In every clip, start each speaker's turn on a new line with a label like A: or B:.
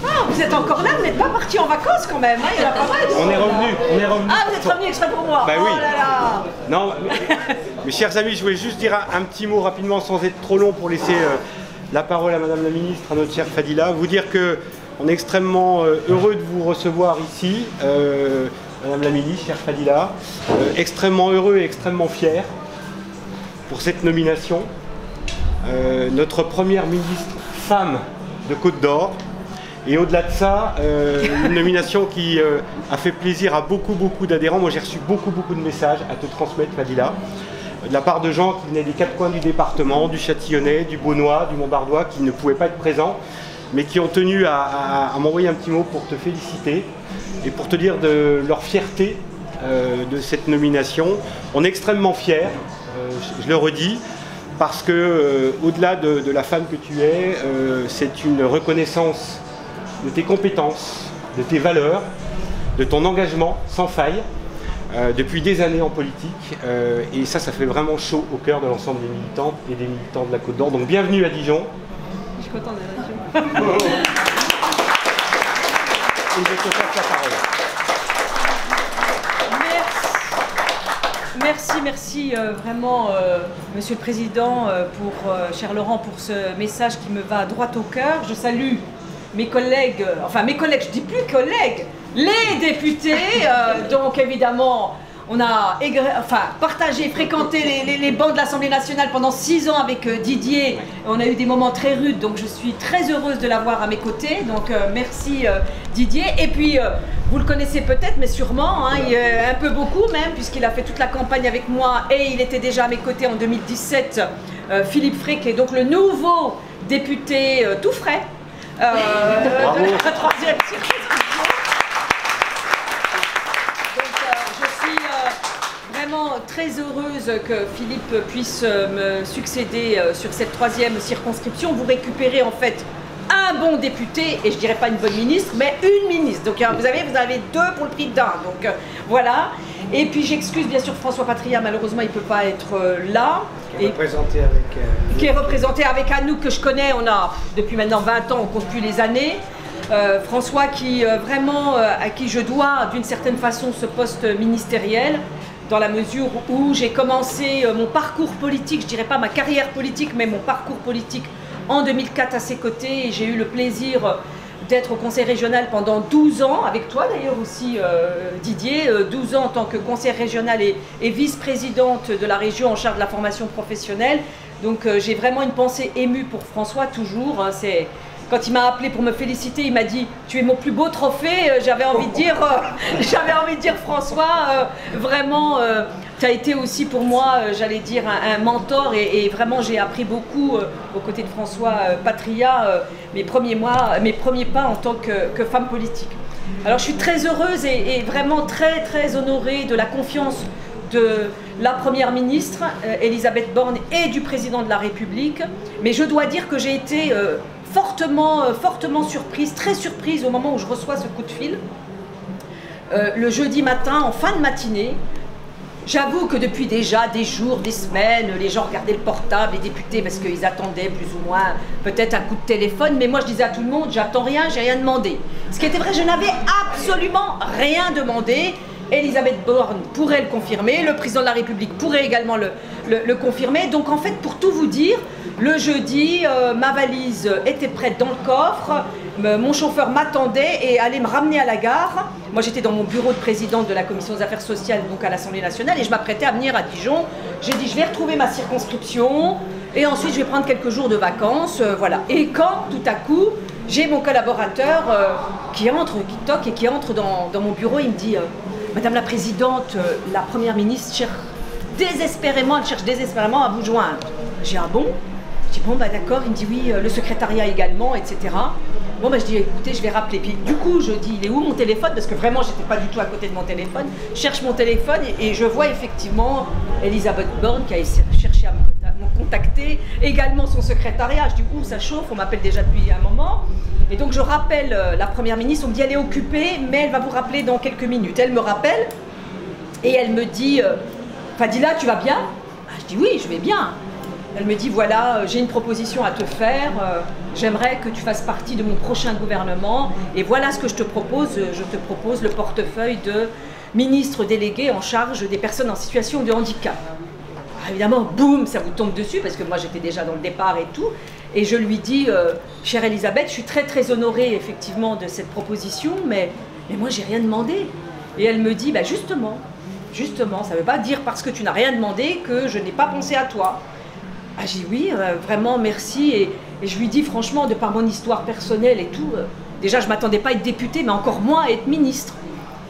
A: Ah, vous êtes encore là, vous n'êtes pas parti en vacances quand même, hein, il y en a pas mal.
B: On est revenu.
A: Ah, vous êtes revenu exprès pour moi.
B: Bah oui.
A: Oh là là.
B: Non, mes chers amis, je voulais juste dire un petit mot rapidement sans être trop long pour laisser la parole à Madame la Ministre, à notre chère Fadila. Vous dire qu'on est extrêmement heureux de vous recevoir ici, Madame la Ministre, chère Fadila. Extrêmement heureux et extrêmement fier pour cette nomination. Notre première ministre femme de Côte d'Or. Et au-delà de ça, une nomination qui a fait plaisir à beaucoup d'adhérents. Moi j'ai reçu beaucoup de messages à te transmettre, Fadila, de la part de gens qui venaient des quatre coins du département, du Châtillonnais, du Beaunois, du Montbardois, qui ne pouvaient pas être présents, mais qui ont tenu à m'envoyer un petit mot pour te féliciter et pour te dire de leur fierté de cette nomination. On est extrêmement fiers, je le redis, parce que au-delà de la femme que tu es, c'est une reconnaissance de tes compétences, de tes valeurs, de ton engagement sans faille depuis des années en politique. Et ça fait vraiment chaud au cœur de l'ensemble des militantes et des militants de la Côte d'Or. Donc bienvenue à Dijon.
A: Je suis contente d'être à Dijon.
B: Et je te passe la parole.
A: Merci vraiment, Monsieur le Président, cher Laurent, pour ce message qui me va droit au cœur. Je salue mes collègues, je dis plus collègues, les députés, donc évidemment on a partagé, fréquenté les bancs de l'Assemblée nationale pendant 6 ans avec Didier. On a eu des moments très rudes, donc je suis très heureuse de l'avoir à mes côtés, donc merci Didier. Et puis vous le connaissez peut-être, mais sûrement, hein, un peu beaucoup même, puisqu'il a fait toute la campagne avec moi et il était déjà à mes côtés en 2017, Philippe Frey, qui est donc le nouveau député tout frais. De la troisième circonscription. Donc je suis vraiment très heureuse que Philippe puisse me succéder sur cette troisième circonscription. Vous récupérez en fait un bon député, et je dirais pas une bonne ministre, mais une ministre. Donc vous avez deux pour le prix d'un. Donc voilà. Et puis j'excuse bien sûr François Patria, malheureusement il ne peut pas être là.
C: Qui est représenté avec
A: Anouk, que je connais, on a depuis maintenant 20 ans, on ne compte plus les années. François qui vraiment, à qui je dois d'une certaine façon ce poste ministériel, dans la mesure où j'ai commencé mon parcours politique, je dirais pas ma carrière politique, mais mon parcours politique en 2004 à ses côtés, et j'ai eu le plaisir d'être au conseil régional pendant 12 ans, avec toi d'ailleurs aussi Didier, 12 ans en tant que conseillère régionale et vice-présidente de la région en charge de la formation professionnelle. Donc j'ai vraiment une pensée émue pour François toujours. Hein, quand il m'a appelé pour me féliciter, il m'a dit « Tu es mon plus beau trophée ». J'avais envie de dire François, vraiment, tu as été aussi pour moi, j'allais dire, un mentor et vraiment j'ai appris beaucoup aux côtés de François Patria, mes premiers pas en tant que femme politique. Alors je suis très heureuse et vraiment très honorée de la confiance de la Première ministre, Elisabeth Borne, et du Président de la République. Mais je dois dire que j'ai été fortement surprise, très surprise au moment où je reçois ce coup de fil. Le jeudi matin, en fin de matinée, j'avoue que depuis déjà des jours, des semaines, les gens regardaient le portable, les députés, parce qu'ils attendaient plus ou moins peut-être un coup de téléphone. Mais moi, je disais à tout le monde, j'attends rien, j'ai rien demandé. Ce qui était vrai, je n'avais absolument rien demandé. Elisabeth Borne pourrait le confirmer, le président de la République pourrait également le confirmer. Donc en fait, pour tout vous dire, le jeudi, ma valise était prête dans le coffre, mon chauffeur m'attendait et allait me ramener à la gare. Moi j'étais dans mon bureau de présidente de la commission des affaires sociales, donc à l'Assemblée nationale, et je m'apprêtais à venir à Dijon. J'ai dit je vais retrouver ma circonscription et ensuite je vais prendre quelques jours de vacances, voilà. Et quand tout à coup, j'ai mon collaborateur qui toque et qui entre dans mon bureau, il me dit Madame la Présidente, la Première ministre cherche désespérément à vous joindre. J'ai ah bon? Je dis bon bah d'accord, il me dit oui, le secrétariat également, etc. Bon bah je dis écoutez, je vais rappeler. Puis du coup je dis il est où mon téléphone? Parce que vraiment j'étais pas du tout à côté de mon téléphone. Je cherche mon téléphone et je vois effectivement Elisabeth Borne qui a cherché à me contacter, également son secrétariat. Je dis ouh ça chauffe, on m'appelle déjà depuis un moment. Et donc je rappelle la Première ministre, on me dit elle est occupée, mais elle va vous rappeler dans quelques minutes. Elle me rappelle et elle me dit Fadila, tu vas bien? Je dis oui, je vais bien. Elle me dit, voilà, j'ai une proposition à te faire, j'aimerais que tu fasses partie de mon prochain gouvernement, et voilà ce que je te propose le portefeuille de ministre délégué en charge des personnes en situation de handicap. Alors, évidemment, boum, ça vous tombe dessus, parce que moi j'étais déjà dans le départ et tout, et je lui dis, chère Elisabeth, je suis très très honorée effectivement de cette proposition, mais moi j'ai rien demandé. Et elle me dit, bah justement, ça ne veut pas dire parce que tu n'as rien demandé que je n'ai pas pensé à toi. Ah, j'ai dit oui, vraiment merci, et je lui dis franchement, de par mon histoire personnelle et tout, déjà je ne m'attendais pas à être députée, mais encore moins à être ministre.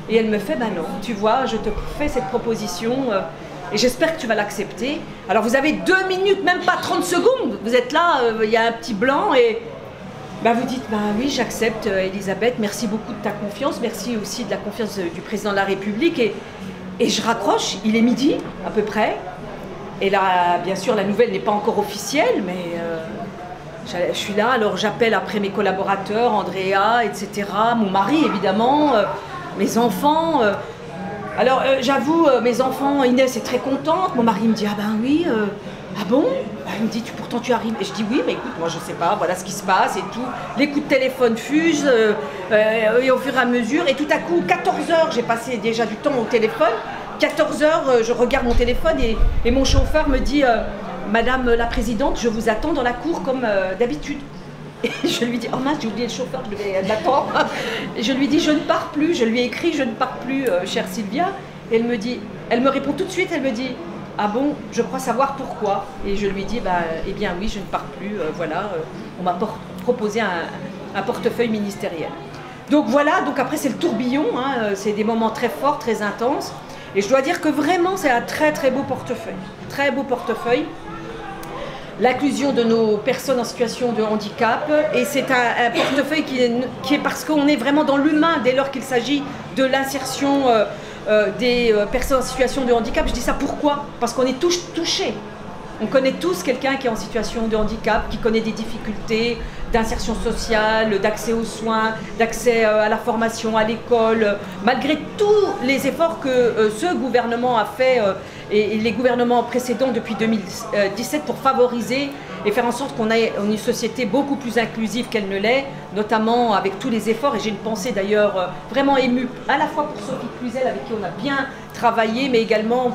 A: Et elle me fait, bah non, tu vois, je te fais cette proposition, et j'espère que tu vas l'accepter. Alors vous avez 2 minutes, même pas 30 secondes, vous êtes là, il y a un petit blanc, et bah, vous dites, bah oui, j'accepte Elisabeth, merci beaucoup de ta confiance, merci aussi de la confiance du président de la République, et je raccroche, il est midi à peu près. Et là, bien sûr, la nouvelle n'est pas encore officielle, mais je suis là, alors j'appelle après mes collaborateurs, Andrea, etc., mon mari, évidemment, mes enfants. Alors, j'avoue, mes enfants, Inès est très contente, mon mari me dit, ah ben oui, ah bon? Il me dit, pourtant tu arrives. Et je dis, oui, mais écoute, moi je sais pas, voilà ce qui se passe et tout. Les coups de téléphone fusent, et au fur et à mesure, et tout à coup, 14 h, j'ai passé déjà du temps au téléphone. 14 h, je regarde mon téléphone et mon chauffeur me dit Madame la Présidente, je vous attends dans la cour comme d'habitude. Et je lui dis, oh mince, j'ai oublié le chauffeur, je vais l'attendre. Et je lui dis, je ne pars plus, je lui ai écrit, je ne pars plus, chère Sylvia. Et elle me répond tout de suite, elle me dit, ah bon, je crois savoir pourquoi. Et je lui dis, bah, eh bien oui, je ne pars plus, voilà, on m'a proposé un portefeuille ministériel. Donc voilà, donc après c'est le tourbillon, hein, c'est des moments très forts, très intenses. Et je dois dire que vraiment, c'est un très très beau portefeuille. Très beau portefeuille. L'inclusion de nos personnes en situation de handicap. Et c'est un portefeuille qui est parce qu'on est vraiment dans l'humain dès lors qu'il s'agit de l'insertion des personnes en situation de handicap. Je dis ça pourquoi? Parce qu'on est tous touchés. On connaît tous quelqu'un qui est en situation de handicap, qui connaît des difficultés d'insertion sociale, d'accès aux soins, d'accès à la formation, à l'école. Malgré tous les efforts que ce gouvernement a fait et les gouvernements précédents depuis 2017 pour favoriser et faire en sorte qu'on ait une société beaucoup plus inclusive qu'elle ne l'est, notamment avec tous les efforts. Et j'ai une pensée d'ailleurs vraiment émue, à la fois pour Sophie Cluzel, avec qui on a bien travaillé, mais également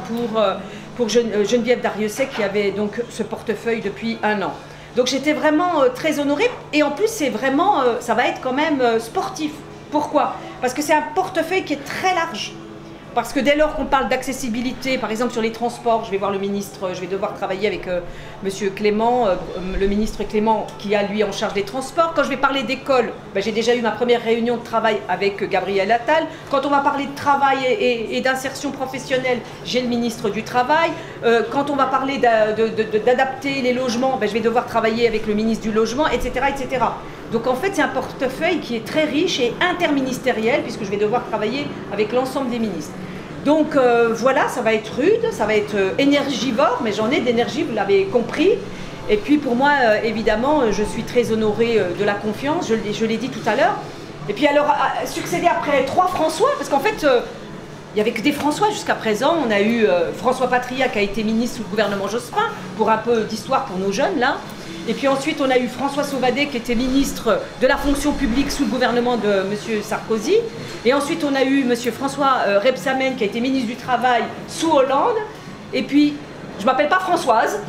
A: pour Geneviève Darrieussecq, qui avait donc ce portefeuille depuis 1 an. Donc j'étais vraiment très honorée, et en plus c'est vraiment, ça va être quand même sportif. Pourquoi? Parce que c'est un portefeuille qui est très large. Parce que dès lors qu'on parle d'accessibilité, par exemple sur les transports, je vais voir le ministre, je vais devoir travailler avec monsieur Clément, le ministre Clément qui a lui en charge des transports. Quand je vais parler d'école, ben, j'ai déjà eu ma première réunion de travail avec Gabriel Attal. Quand on va parler de travail et d'insertion professionnelle, j'ai le ministre du Travail. Quand on va parler d'adapter les logements, ben, je vais devoir travailler avec le ministre du Logement, etc., etc. Donc en fait, c'est un portefeuille qui est très riche et interministériel, puisque je vais devoir travailler avec l'ensemble des ministres. Donc voilà, ça va être rude, ça va être énergivore, mais j'en ai d'énergie, vous l'avez compris. Et puis pour moi, évidemment, je suis très honorée de la confiance, je l'ai dit tout à l'heure. Et puis alors, succéder après 3 François, parce qu'en fait, il n'y avait que des François jusqu'à présent. On a eu François Patria qui a été ministre sous le gouvernement Jospin, pour un peu d'histoire pour nos jeunes là. Et puis ensuite, on a eu François Sauvadet qui était ministre de la fonction publique sous le gouvernement de M. Sarkozy. Et ensuite, on a eu M. François Rebsamen qui a été ministre du Travail sous Hollande. Et puis, je ne m'appelle pas Françoise,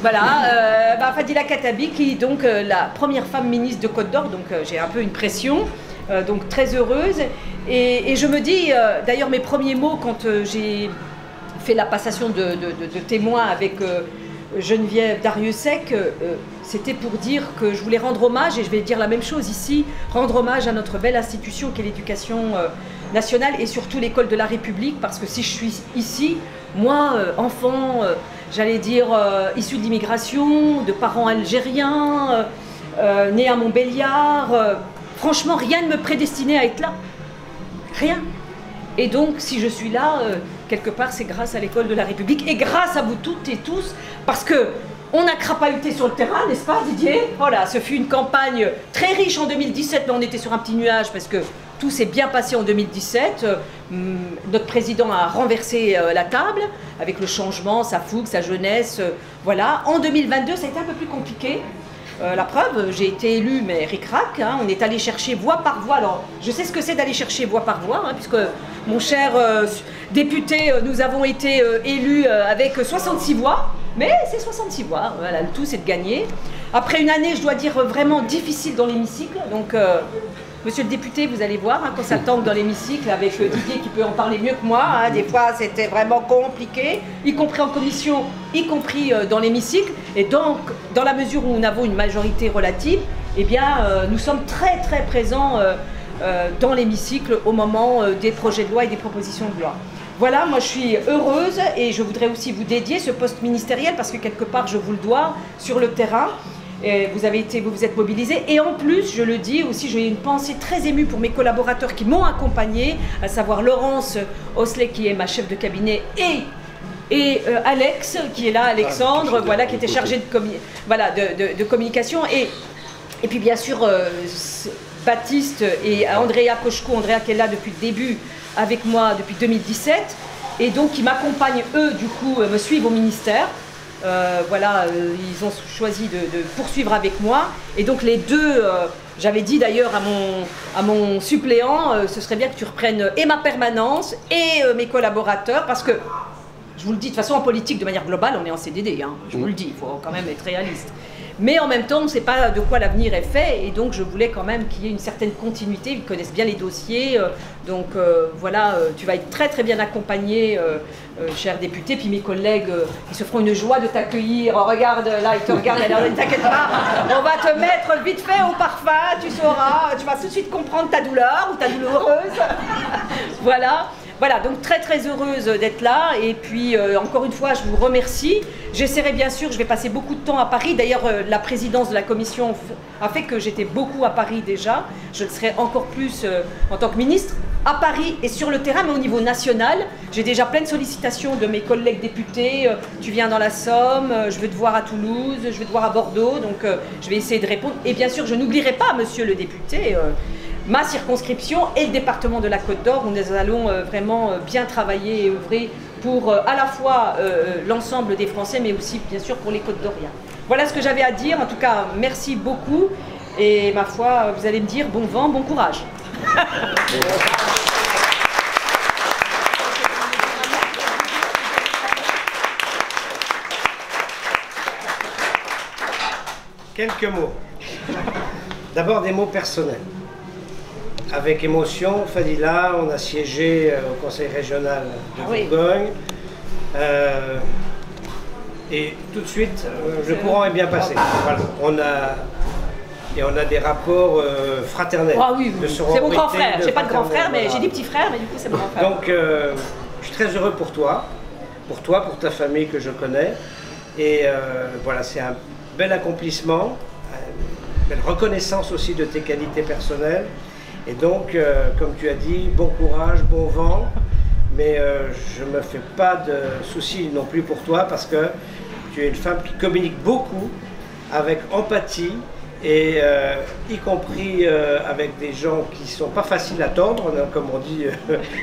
A: voilà, Fadila Khattabi qui est donc la première femme ministre de Côte d'Or. Donc j'ai un peu une pression, donc très heureuse. Et je me dis, d'ailleurs mes premiers mots quand j'ai fait la passation de témoin avec Geneviève Darrieussecq, c'était pour dire que je voulais rendre hommage, et je vais dire la même chose ici, rendre hommage à notre belle institution qu'est l'éducation nationale et surtout l'école de la République, parce que si je suis ici, moi, enfant, j'allais dire issu de l'immigration, de parents algériens, né à Montbéliard, franchement rien ne me prédestinait à être là, rien. Et donc si je suis là, quelque part c'est grâce à l'école de la République et grâce à vous toutes et tous, parce que On a crapahuté sur le terrain, n'est-ce pas Didier? Voilà, ce fut une campagne très riche en 2017, mais on était sur un petit nuage parce que tout s'est bien passé en 2017. Notre président a renversé la table avec le changement, sa fougue, sa jeunesse. Voilà. En 2022, ça a été un peu plus compliqué. La preuve, j'ai été élu, mais ric-rac, hein, on est allé chercher voix par voix. Alors, je sais ce que c'est d'aller chercher voix par voix, hein, puisque mon cher député, nous avons été élus avec 66 voix, mais c'est 66 voix, voilà, le tout c'est de gagner. Après une année, je dois dire, vraiment difficile dans l'hémicycle, donc monsieur le député, vous allez voir, hein, quand ça tangue dans l'hémicycle, avec Didier qui peut en parler mieux que moi, hein, des fois c'était vraiment compliqué, y compris en commission, y compris dans l'hémicycle. Et donc, dans la mesure où nous avons une majorité relative, eh bien, nous sommes très très présents dans l'hémicycle au moment des projets de loi et des propositions de loi. Voilà, moi je suis heureuse et je voudrais aussi vous dédier ce poste ministériel parce que quelque part je vous le dois sur le terrain. Et vous vous êtes mobilisés et en plus, je le dis aussi, j'ai une pensée très émue pour mes collaborateurs qui m'ont accompagnée, à savoir Laurence Osselet qui est ma chef de cabinet et Alex qui est là, Alexandre, voilà, qui était chargé de communication et puis bien sûr Baptiste et Andrea Kochko, Andrea qui est là depuis le début avec moi depuis 2017 et donc qui m'accompagnent eux du coup, me suivent au ministère. Voilà, ils ont choisi de poursuivre avec moi et donc les deux, j'avais dit d'ailleurs à mon suppléant, ce serait bien que tu reprennes et ma permanence et mes collaborateurs parce que, je vous le dis de toute façon en politique de manière globale, on est en CDD, hein, je vous le dis, il faut quand même être réaliste. Mais en même temps, on ne sait pas de quoi l'avenir est fait et donc je voulais quand même qu'il y ait une certaine continuité, ils connaissent bien les dossiers, donc voilà, tu vas être très très bien accompagné, cher député, puis mes collègues, ils se feront une joie de t'accueillir. Oh, regarde, là, ils te regardent, alors ne t'inquiète pas, on va te mettre vite fait au parfum, tu sauras, tu vas tout de suite comprendre ta douleur ou ta douloureuse, voilà. Voilà, donc très très heureuse d'être là et puis encore une fois je vous remercie. J'essaierai bien sûr, je vais passer beaucoup de temps à Paris, d'ailleurs la présidence de la commission a fait que j'étais beaucoup à Paris déjà, je le serai encore plus en tant que ministre, à Paris et sur le terrain mais au niveau national. J'ai déjà plein de sollicitations de mes collègues députés, tu viens dans la Somme, je veux te voir à Toulouse, je veux te voir à Bordeaux, donc je vais essayer de répondre. Et bien sûr je n'oublierai pas monsieur le député, ma circonscription et le département de la Côte d'Or où nous allons vraiment bien travailler et œuvrer pour à la fois l'ensemble des Français mais aussi bien sûr pour les Côtes d'Oriens. Voilà ce que j'avais à dire, en tout cas merci beaucoup et ma foi vous allez me dire bon vent, bon courage.
C: Quelques mots. D'abord des mots personnels. Avec émotion, Fadila, on a siégé au Conseil régional de Bourgogne. Et tout de suite, le courant est bien passé. Voilà. On a des rapports fraternels.
A: Ah oui, c'est mon grand frère. J'ai pas de grand frère, mais j'ai des petits frères, mais du coup c'est mon grand frère.
C: Donc, je suis très heureux pour toi, pour ta famille que je connais. Et voilà, c'est un bel accomplissement, une belle reconnaissance aussi de tes qualités personnelles. Et donc, comme tu as dit, bon courage, bon vent, mais je ne me fais pas de soucis non plus pour toi parce que tu es une femme qui communique beaucoup avec empathie et y compris avec des gens qui ne sont pas faciles à tordre, comme on dit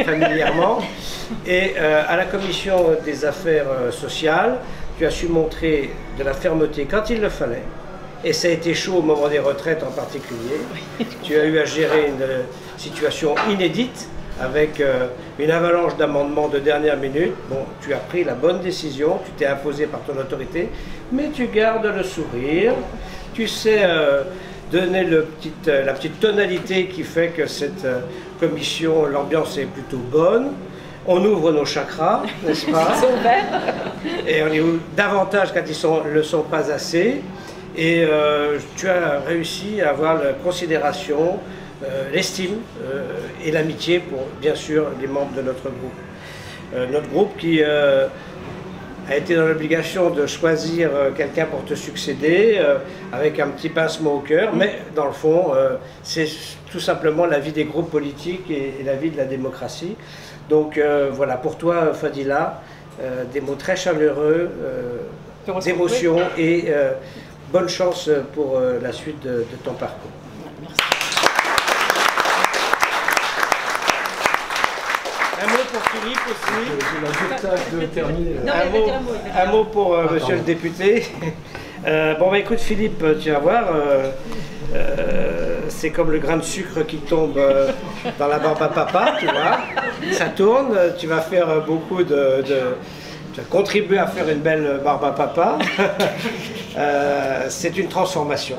C: familièrement. Et à la commission des affaires sociales, tu as su montrer de la fermeté quand il le fallait. Et ça a été chaud au moment des retraites en particulier. Tu as eu à gérer une situation inédite avec une avalanche d'amendements de dernière minute. Bon, tu as pris la bonne décision, tu t'es imposé par ton autorité, mais tu gardes le sourire. Tu sais donner la petite tonalité qui fait que cette commission, l'ambiance est plutôt bonne. On ouvre nos chakras, n'est-ce pas?
A: Ils sont ouverts.
C: Et on est davantage quand ils ne le sont pas assez. Et tu as réussi à avoir la considération, l'estime et l'amitié pour, bien sûr, les membres de notre groupe. Notre groupe qui a été dans l'obligation de choisir quelqu'un pour te succéder, avec un petit pincement au cœur, mais dans le fond, c'est tout simplement la vie des groupes politiques et la vie de la démocratie. Donc voilà, pour toi, Fadila, des mots très chaleureux, d'émotion et bonne chance pour la suite de ton parcours. Un mot pour Philippe aussi. Un mot pour monsieur le député. Bon, bah, écoute Philippe, tu vas voir, c'est comme le grain de sucre qui tombe dans la barbe à papa, tu vois. Ça tourne, tu vas faire beaucoup tu vas contribuer à faire une belle barbe à papa. C'est une transformation.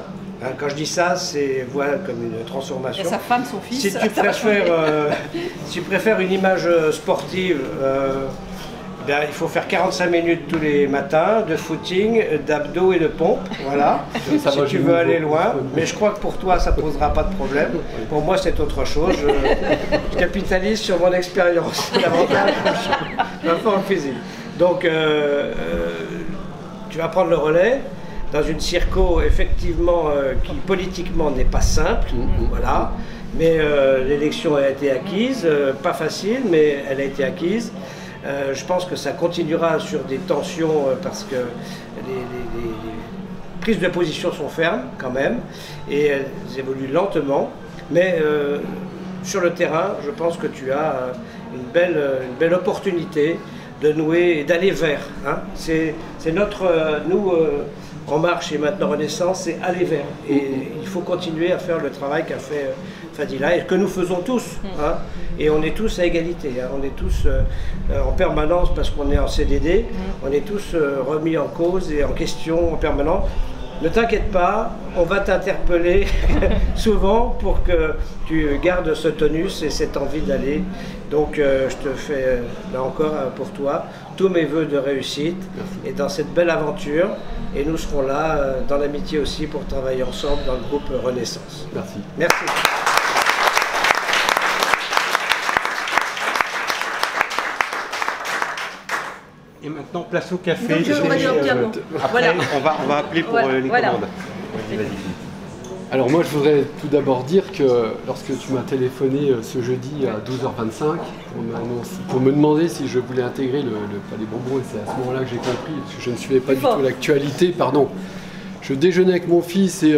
C: Quand je dis ça, c'est voilà comme une transformation.
A: Et sa femme, son fils.
C: Si tu préfères une image sportive, bien, il faut faire 45 minutes tous les matins de footing, d'abdos et de pompe. Voilà. Si tu veux aller loin. Mais je crois que pour toi, ça ne posera pas de problème. Pour moi, c'est autre chose. Je capitalise sur mon expérience davantage que ma forme physique. Donc, tu vas prendre le relais dans une circo, effectivement, qui politiquement n'est pas simple, voilà, mais l'élection a été acquise, pas facile, mais elle a été acquise. Je pense que ça continuera sur des tensions parce que les prises de position sont fermes quand même, et elles évoluent lentement, mais sur le terrain, je pense que tu as une belle opportunité de nouer et d'aller vers. Hein. C'est notre... nous, En Marche et maintenant Renaissance, c'est aller vers. Et il faut continuer à faire le travail qu'a fait Fadila et que nous faisons tous. Hein. Et on est tous à égalité. Hein. On est tous en permanence, parce qu'on est en CDD, on est tous remis en cause et en question en permanence. Ne t'inquiète pas, on va t'interpeller souvent pour que tu gardes ce tonus et cette envie d'aller. Donc je te fais là encore pour toi tous mes voeux de réussite. Merci. Et dans cette belle aventure. Et nous serons là dans l'amitié aussi pour travailler ensemble dans le groupe Renaissance.
D: Merci.
C: Merci.
B: Et maintenant, place au café.
A: Donc, on va dire un petit mot.
B: Après,
A: voilà.
B: on va appeler pour les commandes. Vas-y.
D: Alors moi, je voudrais tout d'abord dire que lorsque tu m'as téléphoné ce jeudi à 12h25 pour me demander si je voulais intégrer le Palais Bourbon, et c'est à ce moment-là que j'ai compris, parce que je ne suivais pas du tout l'actualité, pardon. Je déjeunais avec mon fils et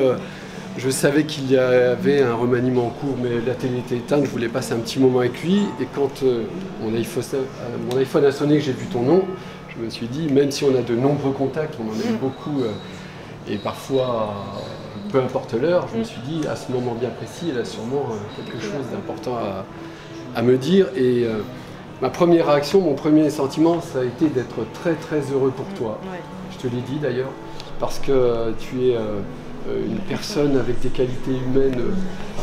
D: je savais qu'il y avait un remaniement en cours, mais la télé était éteinte, je voulais passer un petit moment avec lui. Et quand mon iPhone a sonné, que j'ai vu ton nom, je me suis dit, même si on a de nombreux contacts, on en a eu beaucoup, et parfois... peu importe l'heure, je me suis dit, à ce moment bien précis, elle a sûrement quelque chose d'important à me dire. Et ma première réaction, mon premier sentiment, ça a été d'être très très heureux pour toi. Je te l'ai dit d'ailleurs, parce que tu es une personne avec des qualités humaines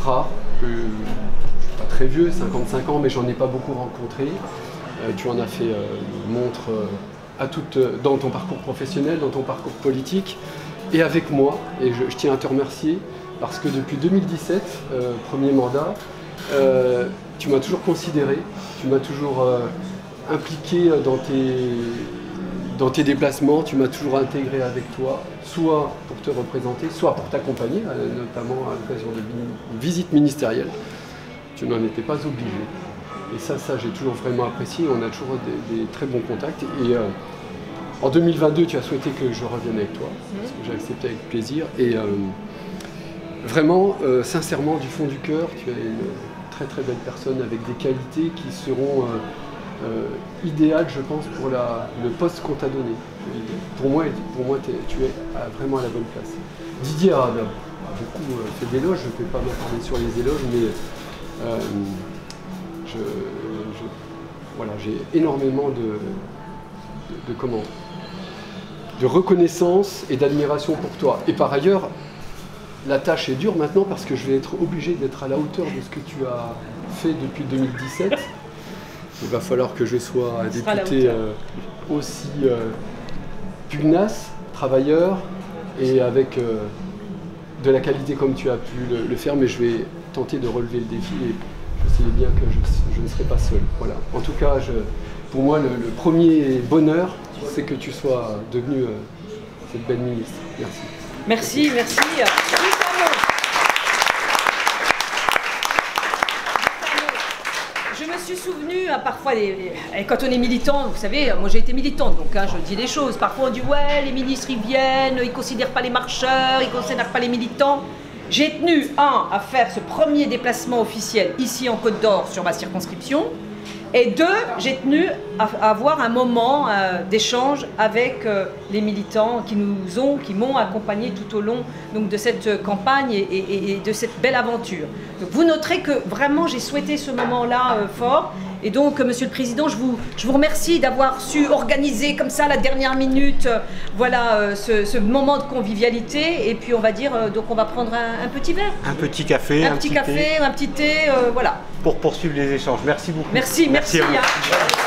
D: rares. Je ne suis pas très vieux, 55 ans, mais j'en ai pas beaucoup rencontré. Tu en as fait montre dans ton parcours professionnel, dans ton parcours politique. Et avec moi, et je tiens à te remercier, parce que depuis 2017, premier mandat, tu m'as toujours considéré, tu m'as toujours impliqué dans tes déplacements, tu m'as toujours intégré avec toi, soit pour te représenter, soit pour t'accompagner, notamment à l'occasion de visites ministérielles. Tu n'en étais pas obligé. Et ça j'ai toujours vraiment apprécié, on a toujours des très bons contacts. Et, en 2022, tu as souhaité que je revienne avec toi, ce que j'ai accepté avec plaisir. Et vraiment, sincèrement, du fond du cœur, tu es une très très belle personne avec des qualités qui seront idéales, je pense, pour le poste qu'on t'a donné. Pour moi, tu es vraiment à la bonne place. Didier a beaucoup fait d'éloges, je ne vais pas m'attarder sur les éloges, mais voilà, j'ai énormément de reconnaissance et d'admiration pour toi. Et par ailleurs, la tâche est dure maintenant parce que je vais être obligé d'être à la hauteur de ce que tu as fait depuis 2017. Il va falloir que je sois un député aussi pugnace, travailleur et avec de la qualité comme tu as pu le faire, mais je vais tenter de relever le défi et je sais bien que je ne serai pas seul. Voilà. En tout cas, pour moi, le premier bonheur, c'est que tu sois devenue cette belle ministre. Merci.
A: Merci. Je me suis souvenu, parfois, et quand on est militant, vous savez, moi j'ai été militante, donc je dis les choses. Parfois on dit, ouais, les ministres ils viennent, ils ne considèrent pas les marcheurs, ils ne considèrent pas les militants. J'ai tenu, à faire ce premier déplacement officiel ici en Côte d'Or sur ma circonscription. Et 2, j'ai tenu à avoir un moment d'échange avec les militants qui m'ont accompagné tout au long donc, de cette campagne et de cette belle aventure. Donc, vous noterez que vraiment j'ai souhaité ce moment-là fort. Et donc, Monsieur le Président, je vous remercie d'avoir su organiser comme ça, à la dernière minute, voilà, ce moment de convivialité. Et puis, on va dire, donc on va prendre un petit verre.
B: Un petit café,
A: un petit café, un petit thé, voilà.
B: Pour poursuivre les échanges. Merci beaucoup.
A: Merci.
B: À vous.